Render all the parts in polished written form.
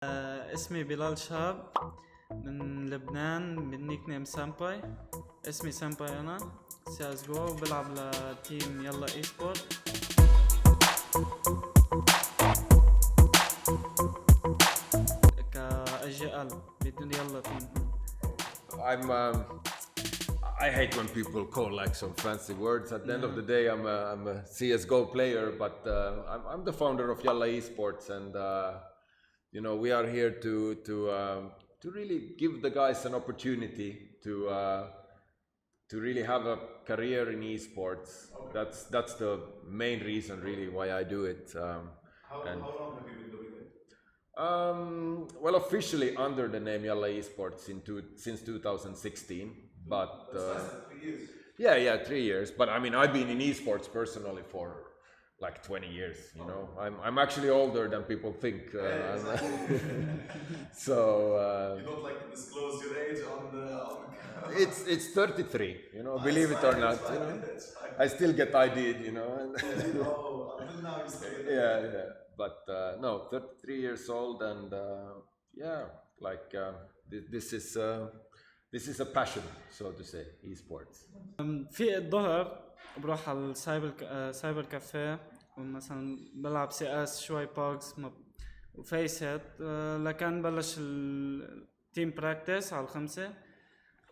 اسمي بلال شاب من لبنان بالنيك نيم سامباي. اسمي سامباي انا سياس جو بلعب لتيم يلا اي سبورت. كأجي ال بدون يلا تيم. I hate when people call like some fancy words. At the end of the day, I'm a CS:GO player, but I'm the founder of YaLLa Esports, and you know, we are here to really give the guys an opportunity to really have a career in esports. That's the main reason, really, why I do it. How long have you been doing it? Well, officially under the name YaLLa Esports since 2016, but That's nice, 3 years. yeah, 3 years. But I mean, I've been in esports personally for like 20 years. You know, I'm actually older than people think. So you don't like to disclose your age on the it's 33. You know, believe it or not. You know, I still get ID'd. You know. Until now you still get Yeah. But no, 33 years old, and yeah, like this is a passion, so to say, esports. في الظهر بروح على سايبر كافيه ومثلا بلعب سي اس شوي باجز وفيسات. لكن بلش التيم براكتس على 5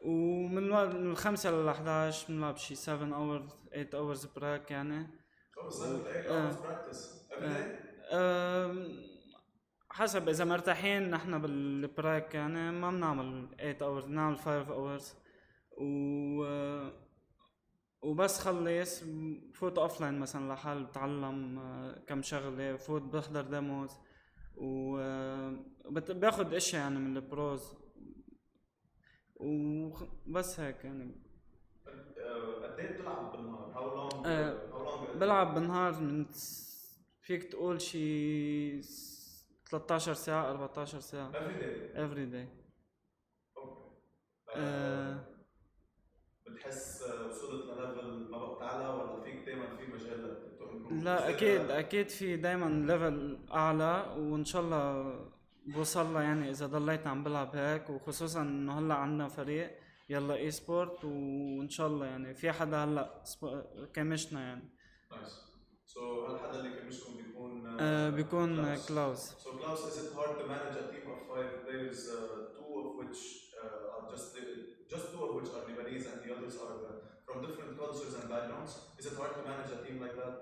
ومن الخمسة ل11 بنلعب شي 7 hours 8 hours براك يعني. 7 to 8 hours practice every day? حسب اذا مرتاحين نحن بالبراك يعني ما بنعمل 8 hours بنعمل 5 hours وبس خلص بفوت اوفلاين مثلا لحال بتعلم كم شغله، بفوت بحضر ديموز وباخد اشياء يعني من البروز وبس هيك يعني. قد ايه بتلعب بالنهار؟ How long بلعب بالنهار من فيك تقول شي 13 ساعة 14 ساعة every day. بتحس وصلت لليفل ما بقى تعلى ولا فيك دايما في مجال لا اكيد في دايما ليفل اعلى وان شاء الله بوصل يعني اذا ضليت عم بلعب هيك، وخصوصا انه هلا عندنا فريق يلا اي سبورت وان شاء الله يعني في حدا هلا كمشنا يعني. نايس. سو هل حدا اللي كمشكم بيكون كلاوس. So Klaus, is it hard to manage a team of 5 players, two of which are just two of which are Lebanese and the others are from different cultures and backgrounds? Is it hard to manage a team like that?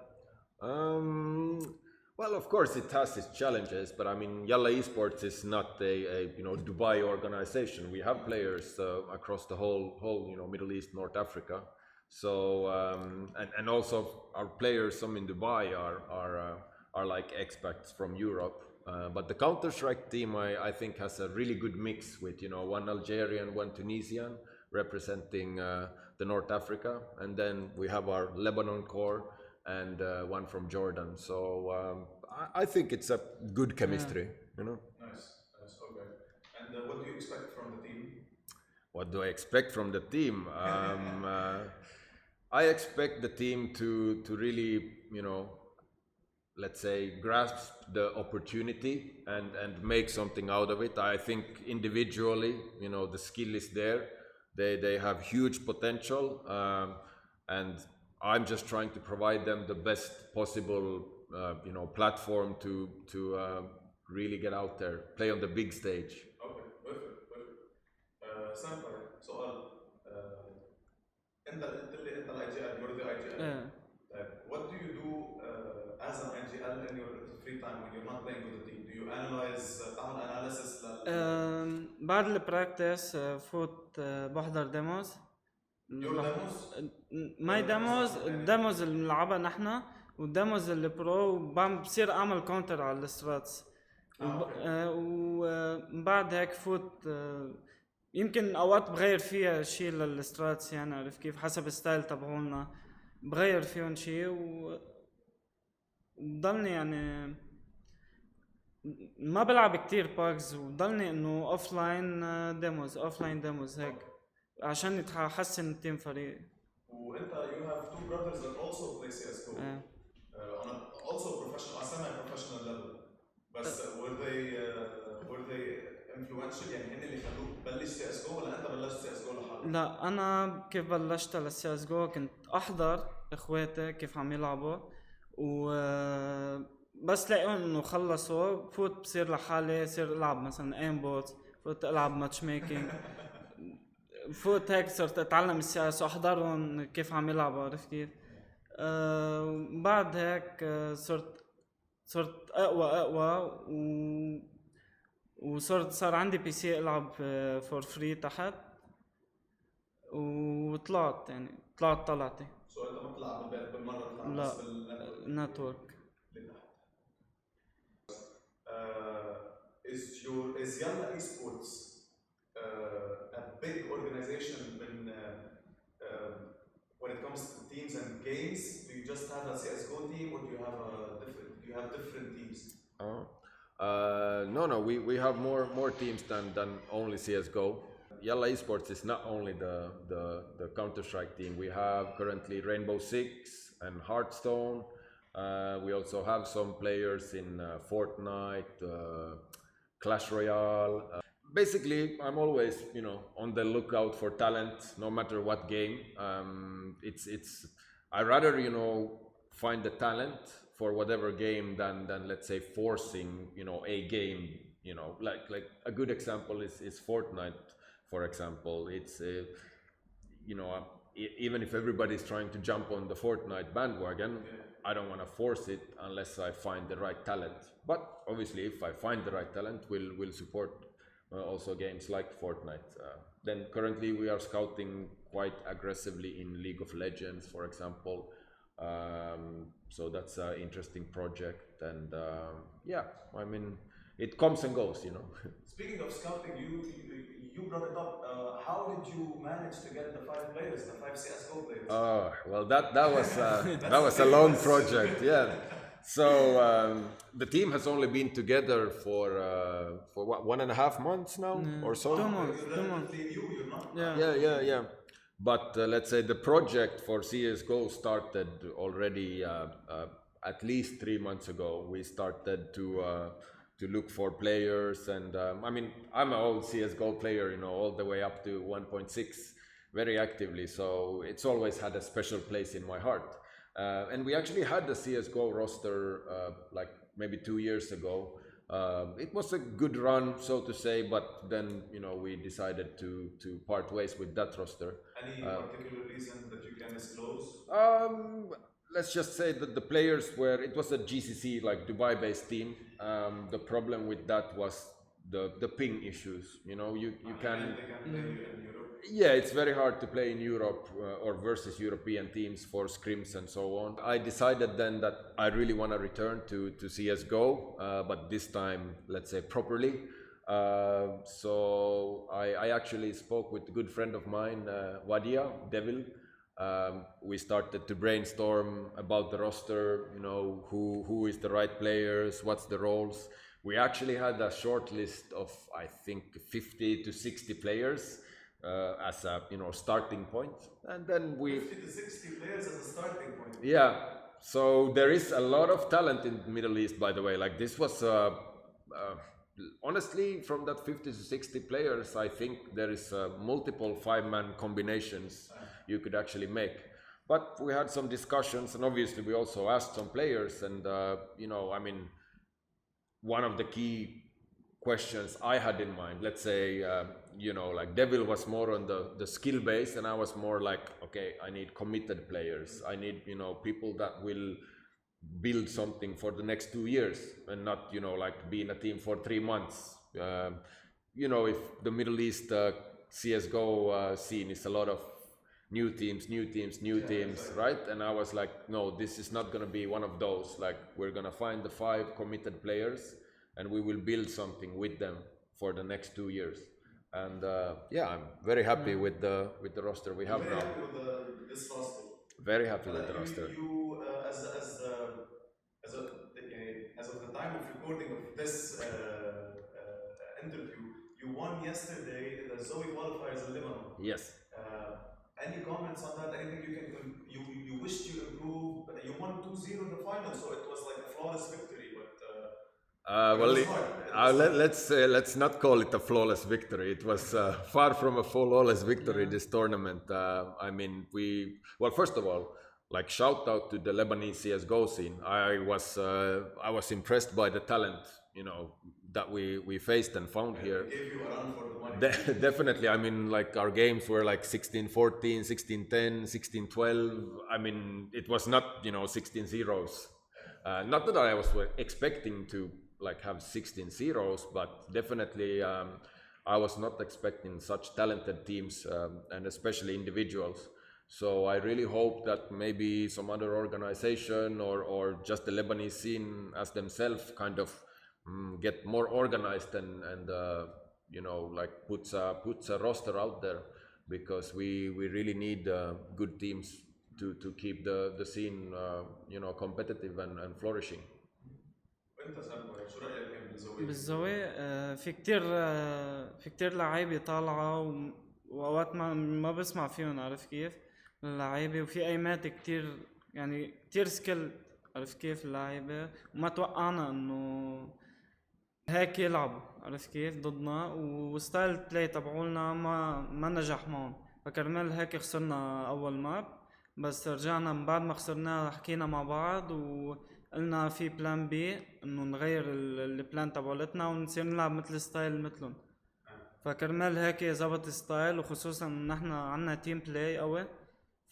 Well, of course it has its challenges, but I mean, YaLLa Esports is not a you know, Dubai organization. We have players across the whole you know, Middle East, North Africa. So and also our players, some in Dubai are like expats from Europe. But the Counter-Strike team, I think, has a really good mix with, you know, one Algerian, one Tunisian representing the North Africa, and then we have our Lebanon core and one from Jordan. So I think it's a good chemistry, you know. Nice, okay. And what do you expect from the team? What do I expect from the team? I expect the team to really, you know, let's say, grasp the opportunity and make something out of it. I think individually, you know, the skill is there. They have huge potential, and I'm just trying to provide them the best possible, you know, platform to really get out there, play on the big stage. Okay, perfect. Senpaii, سؤال. انت قلت لي انت الاي جي ال، you're the IGL. What do you do as an IGL in your free time when you're not playing with the team? Do you analyze, تعمل analysis بعد البراكتس فوت بحضر ديموز. Your demos? ماي ديموز، الديموز اللي بنلعبها نحن والديموز اللي برو بصير اعمل كونتر على الستراتس. وبعد هيك فوت يمكن اوقات بغير فيها شيء للستراتس يعني، عرف كيف، حسب الستايل تبعولنا بغير فيهم شيء وضلني يعني ما بلعب كتير باجز وضلني انه اوفلاين ديموز هيك عشان يتحسن التيم فريق. وانت you have two brothers that also play CS:GO on a also professional, semi-professional level. But were ببلش سي اس جو ولا انت بلشت سي اس جو لحالك؟ لا انا كيف بلشت للسي اس جو كنت احضر اخواتي كيف عم يلعبوا و بس لاقيهم انه خلصوا بفوت بصير لحالي صير العب مثلا ايم بوت فوت العب ماتش ميكينج فوت هيك صرت اتعلم السياسة واحضرهم كيف عم يلعبوا عرفت كيف بعد هيك صرت اقوى صار عندي بي سي العب فور فري تحت وطلعت يعني طلعتي سو انت ما بتلعب بالبيت بالمره بتلعب لا بس نتورك. Is YaLLa Esports a big organization when it comes to teams and games? Do you just have a CS:GO team, or do you have different teams? No, we have more teams than only CS:GO. YaLLa Esports is not only the Counter-Strike team. We have currently Rainbow Six and Hearthstone. We also have some players in Fortnite, Clash Royale. Basically, I'm always, on the lookout for talent, no matter what game. I rather, find the talent for whatever game than let's say forcing, a game. Like a good example is Fortnite, for example. It's even if everybody's trying to jump on the Fortnite bandwagon, I don't want to force it unless I find the right talent. But obviously, if I find the right talent, we'll support also games like Fortnite. Then currently we are scouting quite aggressively in League of Legends, for example. So that's an interesting project, and I mean, it comes and goes, Speaking of scouting, you brought it up. How did you manage to get the 5 CS:GO players? Well, that was that was a long project, yeah. So the team has only been together for what, 1.5 months now, or so. 2 months. You're not. Yeah. But let's say the project for CS:GO started already at least 3 months ago. We started to look for players, and I mean, I'm an old CS:GO player, all the way up to 1.6, very actively. So it's always had a special place in my heart. And we actually had the CS:GO roster like maybe 2 years ago. It was a good run, so to say, but then we decided to part ways with that roster. Any particular reason that you can disclose? Let's just say that the players it was a GCC, like Dubai-based team. The problem with that was the ping issues. You can. They can play in Europe. Yeah, it's very hard to play in Europe or versus European teams for scrims and so on. I decided then that I really want to return to CS:GO, but this time, let's say, properly. So I actually spoke with a good friend of mine, Devil. We started to brainstorm about the roster, who is the right players, what's the roles. We actually had a short list of, I think, 50 to 60 players. As a starting point, and then 50 to 60 players as a starting point. Yeah, so there is a lot of talent in the Middle East, by the way. Like this was honestly, from that 50 to 60 players, I think there is multiple 5-man combinations you could actually make. But we had some discussions, and obviously we also asked some players, and I mean, one of the key questions I had in mind, let's say, like Devil was more on the skill base, and I was more like, okay, I need committed players. I need, people that will build something for the next 2 years, and not, like be in a team for 3 months. If the Middle East CS:GO scene is a lot of new teams, right? And I was like, no, this is not going to be one of those. Like, we're going to find the 5 committed players, and we will build something with them for the next 2 years. And I'm very happy with the roster we have now. Very happy with this roster. Very happy with the roster. You as of the time of recording of this interview, you won yesterday the Zoe qualifiers in Lebanon. Yes. Any comments on that? Anything you wished you improved? You won 2-0 in the final, so it was like a flawless victory. But Well, was hard. It was let's not call it a flawless victory. It was far from a flawless victory. This tournament. I mean, first of all, like shout out to the Lebanese CS:GO scene. I was impressed by the talent, that we faced and found here. It gave you a run for the money. Definitely. I mean, like our games were like 16-14, 16-10, 16-12. I mean, it was not 16 zeros. Not that I was expecting to like have 16 zeros, but definitely I was not expecting such talented teams and especially individuals. So I really hope that maybe some other organization or just the Lebanese scene as themselves kind of get more organized and like puts a roster out there, because we really need good teams to keep the scene competitive and flourishing. وانت سامباي شو رايك يعني بالزاويه؟ بالزوايا في كتير لعيبة طالعة وأوقات ما بسمع فيهم، عارف كيف اللعيبة، وفي أيمات كتير يعني كتير سكيل، عارف كيف اللعيبة، وما توقعنا إنه هيك يلعبوا، عارف كيف ضدنا، وستايل البلاي تبعولنا ما نجح معهم، فكرمال هيك خسرنا أول ماب. بس رجعنا من بعد ما خسرنا حكينا مع بعض وقلنا في بلان بي انه نغير البلان تبعولتنا ونصير نلعب مثل ستايل مثلهم، فكرمال هيك زبط الستايل، وخصوصا ان احنا عنا تيم بلاي قوي،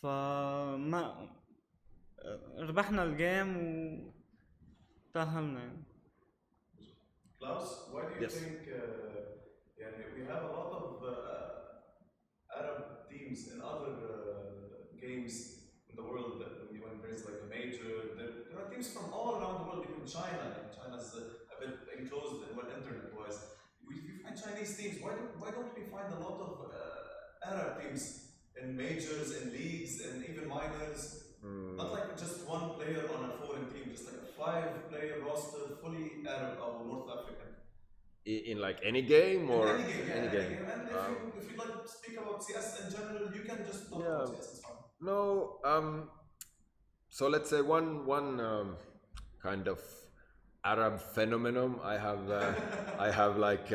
فما ربحنا الجيم وتأهلنا يعني. Klaus, why do you Yes. think we have a lot of Arab teams in other games in the world that when there's like a major, there are teams from all around the world, even China. China's a bit enclosed well internet-wise. We find Chinese teams. Why don't we find a lot of Arab teams in majors, in leagues, and even minors? Not like just one player on a foreign team, just like a 5-player roster, fully Arab or North African. In like any game or Any game, yeah, any game. And if you'd like to speak about CS in general, you can just talk Yeah. about CS. It's fine. No, so let's say one kind of Arab phenomenon I have like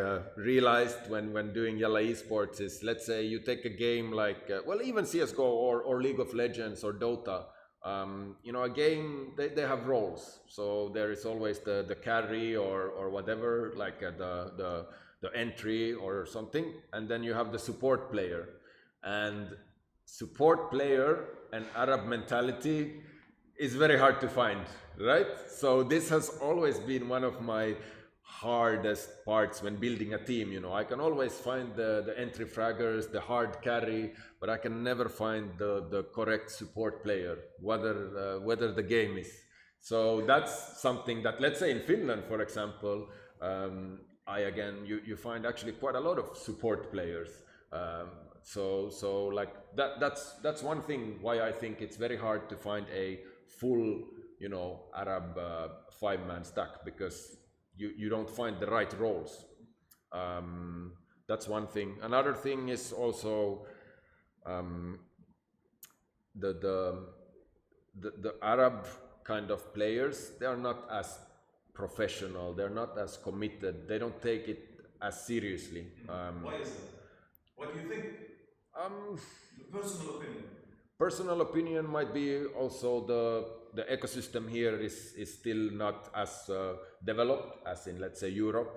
realized when doing YaLLa Esports is, let's say you take a game like even CS:GO or League of Legends or Dota. A game they have roles, so there is always the carry or whatever, like the entry or something, and then you have the support player. And support player and Arab mentality is very hard to find, right? So this has always been one of my hardest parts when building a team. I can always find the entry fraggers, the hard carry, but I can never find the correct support player, whether the game is. So that's something that, let's say in Finland, for example, you find actually quite a lot of support players. So like that's one thing why I think it's very hard to find a full Arab 5-man stack, because you don't find the right roles. That's one thing. Another thing is also the Arab kind of players. They are not as professional. They're not as committed. They don't take it as seriously. Why is that? What do you think? Personal opinion. Personal opinion might be also the ecosystem here is still not as developed as in, let's say, Europe.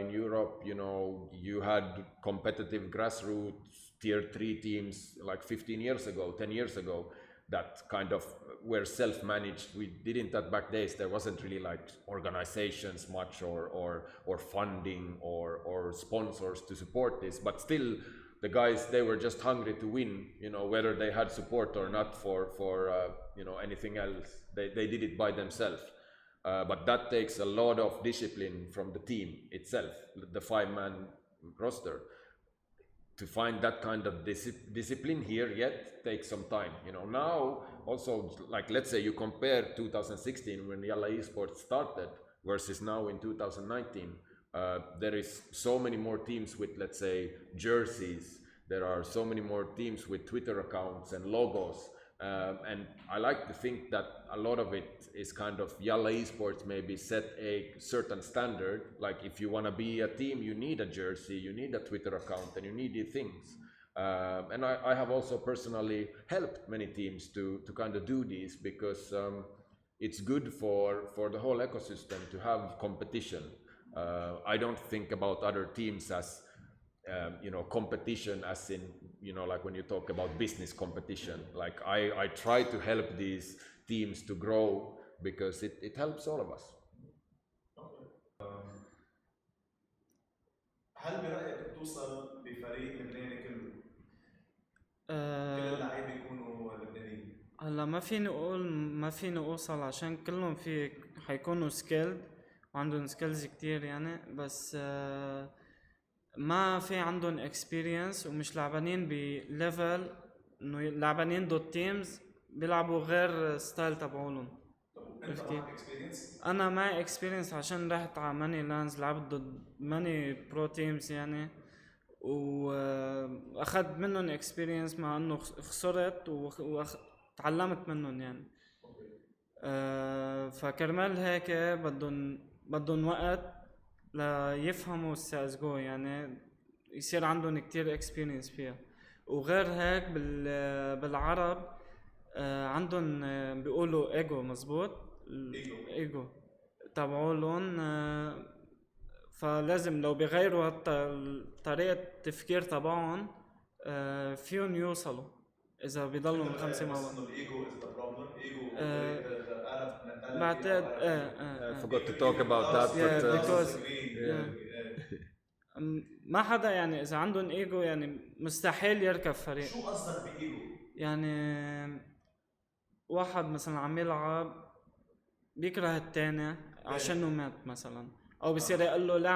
In Europe, you had competitive grassroots tier 3 teams like 15 years ago, 10 years ago, that kind of were self-managed. We didn't that back days. There wasn't really like organizations much or funding or sponsors to support this, but still the guys, they were just hungry to win, whether they had support or not for anything else. They did it by themselves. But that takes a lot of discipline from the team itself, the 5-man roster. To find that kind of discipline here yet takes some time. Now also, like, let's say you compare 2016 when YaLLa Esports started versus now in 2019. There is so many more teams with, let's say, jerseys. There are so many more teams with Twitter accounts and logos. And I like to think that a lot of it is kind of YaLLa Esports maybe set a certain standard. Like if you want to be a team, you need a jersey, you need a Twitter account, and you need these things. And I have also personally helped many teams to kind of do these because it's good for the whole ecosystem to have competition. I don't think about other teams as competition as in, like when you talk about business competition. Like I try to help these teams to grow because it helps all of us. هل برأيك بتوصل بفريق لبناني كله؟ كل اللعيبة يكونوا لبنانيين؟ هلا ما فيني اوصل عشان كلهم حيكونوا سكيلد وعندهم سكيلز كتير يعني، بس ما في عندهم اكسبيرينس ومش لعبانين بليفل انه لعبانين ضد تيمز بيلعبوا غير ستايل تبعولهم. انت معك اكسبيرينس؟ انا معي اكسبيرينس عشان رحت على ماني لاندز، لعبت ضد ماني برو تيمز يعني، واخذت منهم اكسبيرينس مع انه خسرت وتعلمت منهم يعني. فكرمال هيك بدهم وقت ليفهموا السي جو يعني، يصير عندهم كتير اكسبيرينس فيها. وغير هيك بالعرب عندهم بيقولوا ايجو، مزبوط، ايجو تبعولن، فلازم لو بيغيروا طريقة التفكير تبعهم فيهم يوصلوا اذا بيضلوا من خمسة مع بعض. الايجو is the problem. Ego the Arab mentality. بعتقد I forgot to talk about that, but because ما حدا يعني اذا عندهم ايجو يعني مستحيل يركب فريق. شو قصدك بايجو؟ يعني واحد مثلا عم يلعب بيكره التاني عشانه مات مثلا، او بصير يقول له لا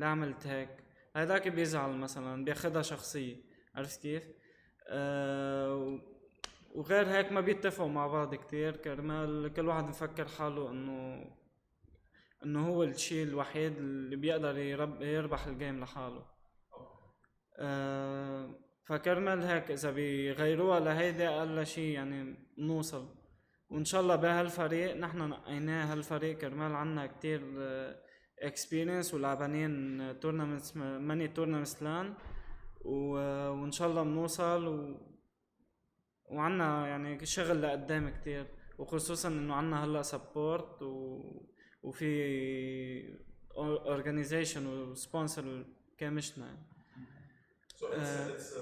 عملت هيك، هذاك بيزعل مثلا، بياخدها شخصية، عرفت كيف؟ وغير هيك ما بيتفقوا مع بعض كتير، كرمال كل واحد مفكر حاله انه هو الشيء الوحيد اللي بيقدر يربح الجيم لحاله. فكرمال هيك اذا بيغيروها لهيدا اقل شيء يعني نوصل. وان شاء الله بهالفريق نحن نقيناه، هالفريق كرمال عنا كتير اكسبيرينس ولعبانين تورنمنتس، ماني تورنمنتس لان، وان شاء الله بنوصل وعنا يعني شغل لقدام كتير، وخصوصا انه عنا هلا سبورت وفي اورجانيزيشن وسبونسر كامشنا. So it's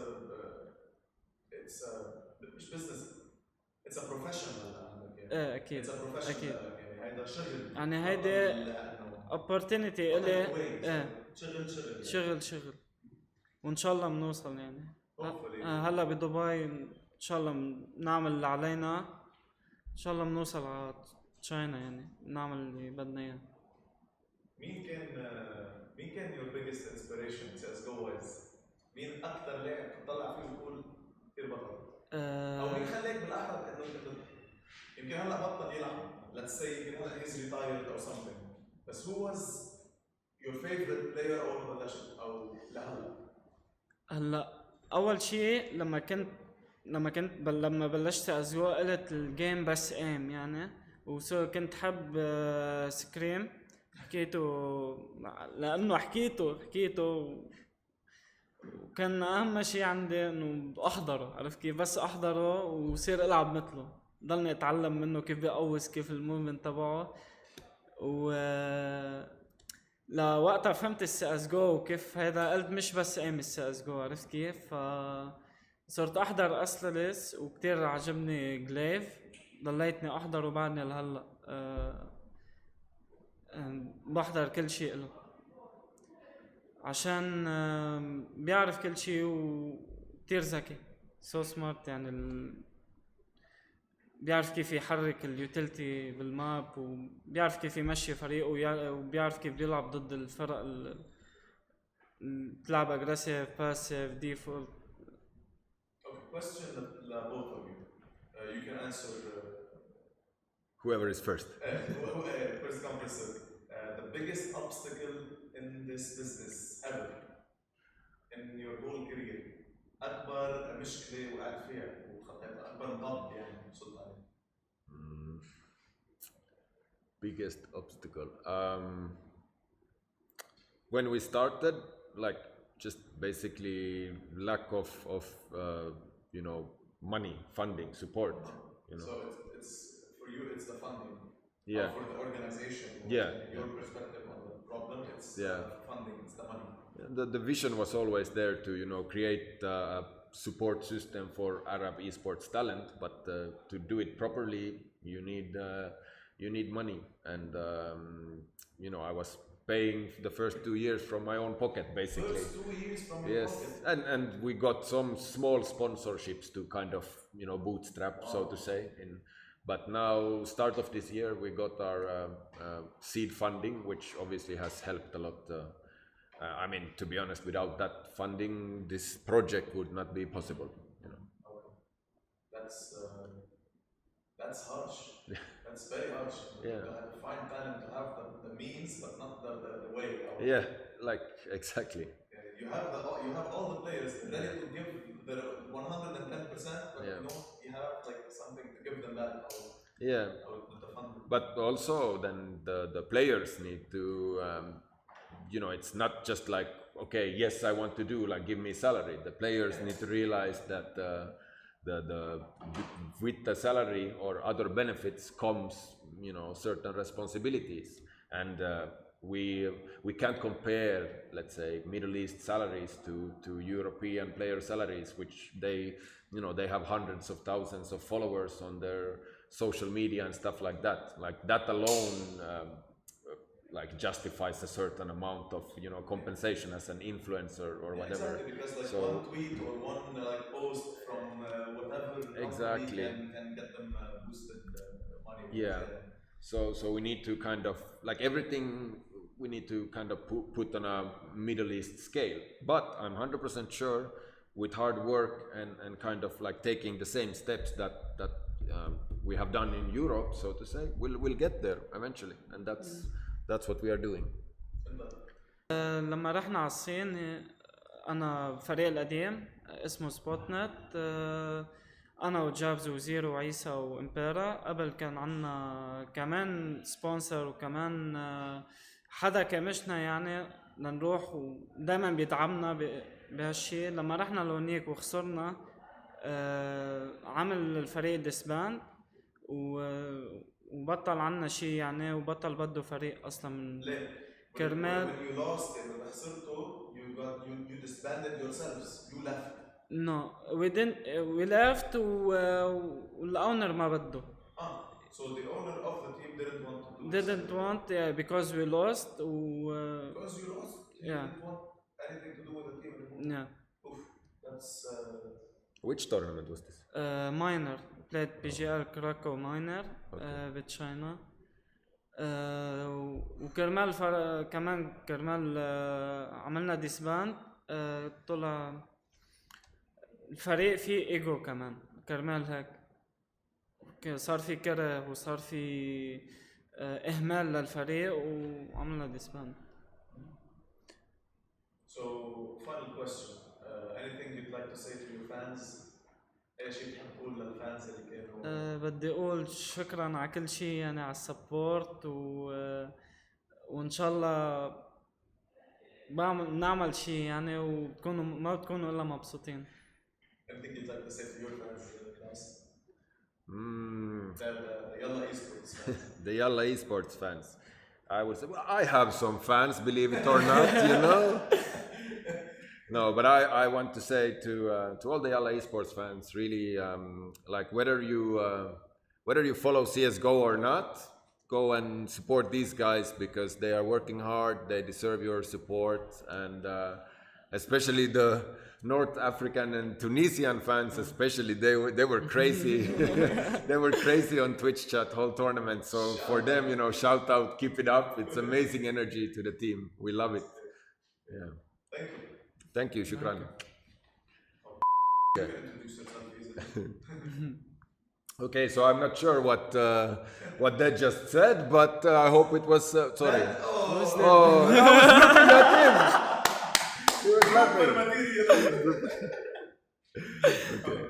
مش business, it's a professional يعني. اكيد it's a professional اكيد يعني هيدا شغل يعني هيدا opportunity الي شغل وان شاء الله بنوصل يعني. هلا بدبي ان شاء الله بنعمل اللي علينا، ان شاء الله بنوصل على تشاينا يعني، بنعمل اللي بدنا اياه. مين كان your biggest inspiration CSGO wise؟ مين اكثر لاعب تطلع فيه وتقول كثير بطل؟ او مين خلاك بالاحرى انه يمكن هلا بطل يلعب، let's say يمكن هلا he's retired or something، بس who was your favorite player اول ما بلشت او لهلا؟ هلا اول شيء لما بلشت ازجو قلت الجيم بس ايم يعني، كنت حب سكريم، حكيته لانه حكيته وكان اهم شيء عندي انه احضره، عرفت كيف؟ بس احضره وصير العب مثله، ضلني اتعلم منه كيف بيقوس، كيف الموفمنت تبعه. لوقتها فهمت السي اس جو وكيف هذا، قلت مش بس ايم السي اس جو، عرفت كيف؟ صرت احضر اسلس وكتير عجبني جليف، ضليتني احضره بعدني لهلا. بحضر كل شيء له عشان بيعرف كل شيء وكتير ذكي، سو سمارت يعني بيعرف كيف يحرك اليوتيلتي بالماب، وبيعرف كيف يمشي فريقه، وبيعرف كيف بيلعب ضد الفرق اللي بتلعب اجريسيف باسيف ديفولت. Question both of you. You can answer whoever is first. First come first serve. The biggest obstacle in this business ever in your whole career. أكبر مشكلة وقعت فيها تخطيتها اكبر نقاط يعني وصلت عليه؟ Biggest obstacle. When we started, like just basically lack of you know, money, funding, support. You know. So it's for you it's the funding. Yeah. For the organization. Yeah. Your perspective on the problem, it's funding, it's the money. The vision was always there to, you know, create a support system for Arab esports talent, but to do it properly, you need money, and you know, I was paying the first 2 years from my own pocket, basically. First 2 years from your pocket. And we got some small sponsorships to kind of, you know, bootstrap, so to say. But now, start of this year, we got our seed funding, which obviously has helped a lot. I mean, to be honest, without that funding, this project would not be possible. You know. Okay. That's harsh. That's very harsh. Yeah. You have to find talent to have the means, but not the way. Yeah, like exactly. You have all the players ready to give the 110%, but you have like something to give them back. Yeah. The funding. But also, then the players need to, you know, it's not just like, okay, yes, I want to do, like, give me salary. The players need to realize that with the salary or other benefits comes, you know, certain responsibilities, and we can't compare, let's say, Middle East salaries to European player salaries, which they, you know, they have hundreds of thousands of followers on their social media and stuff like that. Like that alone like justifies a certain amount of, you know, compensation as an influencer or whatever. Exactly, because like so, one tweet or one like post from whatever exactly can get them boosted money. Yeah. So we need to kind of, like, everything we need to kind of put on a Middle East scale. But I'm 100% sure with hard work and kind of like taking the same steps that we have done in Europe, so to say, we'll get there eventually, and that's what we are doing. لما رحنا على الصين انا بفريق القديم اسمه سبوتنت، انا وجابز وزيرو وعيسى وامبيرا. قبل كان عنا كمان سبونسر وكمان حدا كمشنا يعني لنروح، ودائما بيدعمنا بهالشي. لما رحنا لونيك وخسرنا عمل الفريق ديسباند وبطل عنا شي يعني، وبطل بده فريق اصلا من كرمال. When you lost إذا خسرتوا you disbanded yourselves, you left. No, we left والowner ما بده. So the owner of the team didn't want because we lost. Because you lost, you didn't want anything to do with the team anymore. Yeah. Oof, that's. Which tournament was this? Minor. Played PGR Krakow Minor بتشاينا. وكرمال كمان كرمال عملنا ديسباند. طلع الفريق فيه ايجو كمان كرمال هيك صار في كره وصار في اهمال للفريق وعملنا ديسباند. So final question, anything you'd like to say to your fans? ايش بتحب تقول للفانز اللي كانوا؟ بدي اقول شكرا على كل شيء يعني، على السبورت وان شاء الله نعمل شيء يعني وبتكونوا ما بتكونوا الا مبسوطين. Anything you'd like to say to your fans, Klaus? The YaLLa Esports fans. The YaLLa Esports fans. I would say, well, I have some fans, believe it or not, you know. No, but I want to say to all the YaLLa Esports fans, really, like whether you follow CS:GO or not, go and support these guys because they are working hard. They deserve your support, and especially the North African and Tunisian fans, especially they were crazy. They were crazy on Twitch chat whole tournament. So for them, you know, shout out, keep it up. It's amazing energy to the team. We love it. Yeah. Thank you. Thank you, shukran. You can introduce yourself easily. Okay, so I'm not sure what that just said, but I hope it was sorry. I was looking at him. He was laughing. Material. Okay.